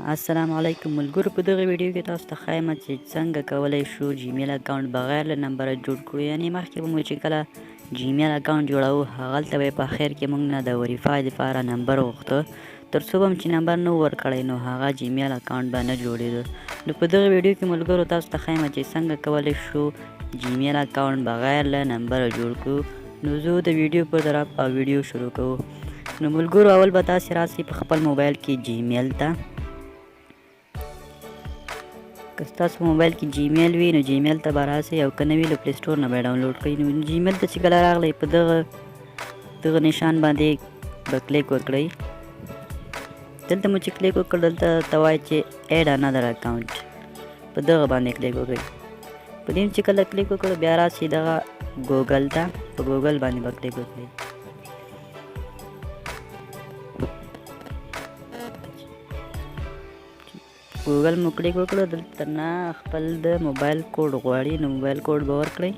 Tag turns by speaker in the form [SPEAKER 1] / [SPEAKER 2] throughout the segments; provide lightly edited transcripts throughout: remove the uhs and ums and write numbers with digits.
[SPEAKER 1] السلام علیکم ملګرو، په دغه ویډیو کې تاسو ته ښایم چې څنګه کولی شو جیمیل اکاونټ بغیر له نمبره جوړ کړو. یعنې مخکې به مو چې کله جیمیل اکاونټ جوړوو هغلته به یې په اخر کې موږ نه د وریفای دپاره نمبر غوښته، تر څو به هم چې نمبر نه ورکړی نو هغه جیمیل اکاونټ به نه جوړېده. نو په دغه ویډیو کې ملګرو تاسو ته ښایم چې څنګه کولی شو جیمیل اکاونټ بغیر له نمبره جوړ کړو. نو زه د ویډیو په طرف ویډیو شروع کوو. نو ملګرو اول به تاسې راسئ په خپل موبایل کې جیمیل ته. که ستاسو موبایل کې جیمیل وي نو جیمیل ته به راسئ، او که نه وي له پلی سټور نه به یې ډاونلوډ کړئ. نو جیمیل ته چې کله راغلی په دغه نشان باندې به کلیک وکړئ. دلته مو چې کلیک وکړ دلته ته وایي چې ایډ انادر اکاونټ، په دغه باندې کلیک وکړئ. په دې چې کله کلیک وکړو بیا راسئ دغه ګوګل ته، په ګوګل باندې به کلیک وکړئ. ګوګل مو کلیک وکړو، دلته نه خپل د موبایل کوډ غواړي، نو موبایل کوډ به ورکړئ.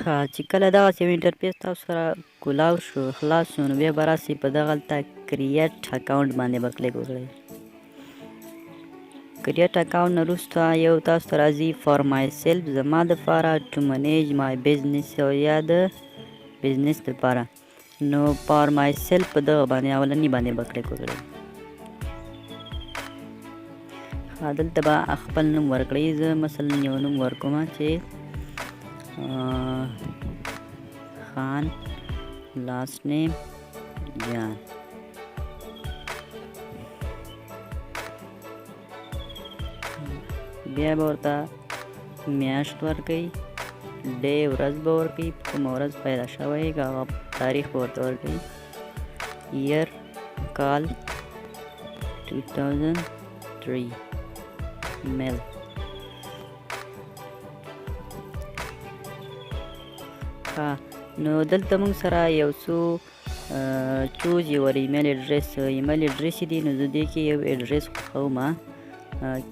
[SPEAKER 1] ښه چې کله دغسې یو انټرفیس تاسو سره کولاو شو خلاص شو نو بیا به راسئ په دغلته کریټ اکاونټ باندې به کلیک وکړئ. کریټ اکاونټ نه وروسته یو تاسو ته راځي فار مای سیلف، زما دپاره ټو منیج مای بزنس، او یا د بزنس دپاره. نو فار مای سیلف په دغه باندې اولني باندې به کلیک وکړئ. دلته به خپل نوم ورکړئ. زه مثلا یو نوم ورکوم چې خان، لاست نیم جان. بیا به ورته میاشت ورکوئ، ډې ورځ به ورکوئ، کومه ورځ پیدا شوی هغه تاریخ به ورته ورکوئ. ایر کال 2003 میل. نو دلته موږ سره یو څو چوز یور ایمیل اډرس، ایمیل اډرس دی. نو زه دې کې یو اډرس خوښوم،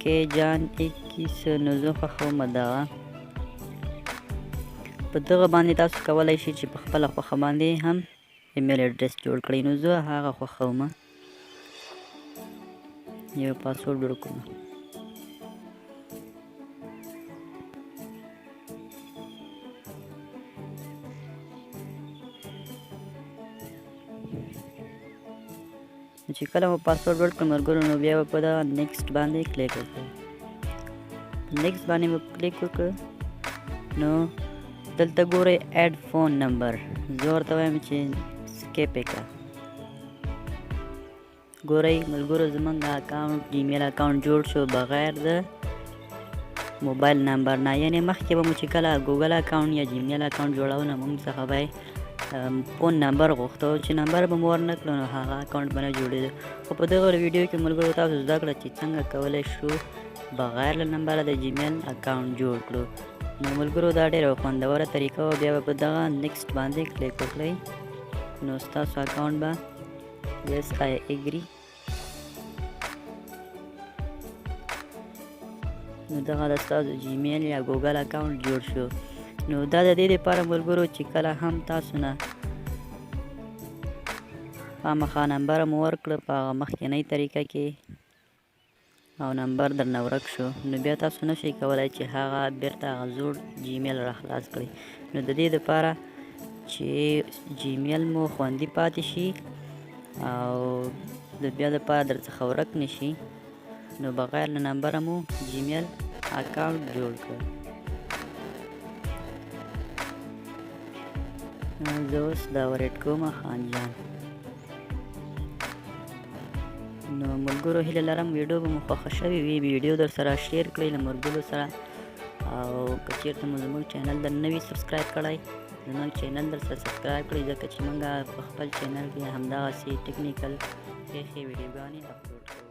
[SPEAKER 1] کې جان 21. نو زه خوښوم دغه. په دغه باندې تاسو کولی شئ چې په خپله خوښه باندې هم ایمیل اډرس جوړ کړئ. نو زه هغه خوښوم، یو پاسورډ ورکوم. چې کله مو پاسورډ ورکړم ملګرو نو بیا به په دغه نیکسټ باندې کلیک وکړئ. نیکسټ باندې مو کلیک وکړ نو دلته ګورئ اډ فون نمبر، زه ورته وایم چې سکیپ یې کړه. ګورئ ملګرو زموږ اکاونټ جیمیل اکاونټ جوړ شو بغیر د موبایل نمبر نه. یعنې مخکې به مو چې کله ګوګل اکاونټ یا جیمیل اکاونټ جوړو نو موږ څخه به فون نمبر غوښته، چې نمبر به مو ورنه کړو نو هغه اکاونټ به نه جوړېده. خو په دغه ویډیو کې ملګرو تاسو زده کړه چې څنګه کولی شو بغیر له نمبره د جیمیل اکاونټ جوړ کړو. نو ملګرو دا ډېره خوندوره طریقه وه. بیا به په دغه نیکسټ باندې کلیک وکړئ نو ستاسو اکاونټ به یس آی اګري. نو دغه د ستاسو جیمیل یا ګوګل اکاونټ جوړ شو. نو دا د دې دپاره ملګرو چې کله هم تاسو نه خامخا نمبر مو ورکړه په هغه مخکینۍ طریقه کې او نمبر درنه ورک شو نو بیا تاسو نشئ کولی چې هغه بیرته هغه زوړ جیمیل را خلاص کړئ. نو د دې دپاره چې جیمیل مو خوندي پاتې شي او د بیا دپاره در څخه ورک نشي نو بغیر له نمبره مو جیمیل اکاونټ جوړ کړ. زه اوس دا ورایټ کوم خان جان. نو ملګرو هیله لرم ویډیو به مو خوښه شوې وي، ویډیو در سره شیر کړئ له ملګرو سره، او که چېرته مو زموږ چینل در نه وي سبسکرایب کړی زموږ چینل در سره سبسکرایب کړئ، ځکه چې موږ په خپل چینل کې همدغسې ټیکنیکل ښې ویډیوګانې اپلوډ کوو.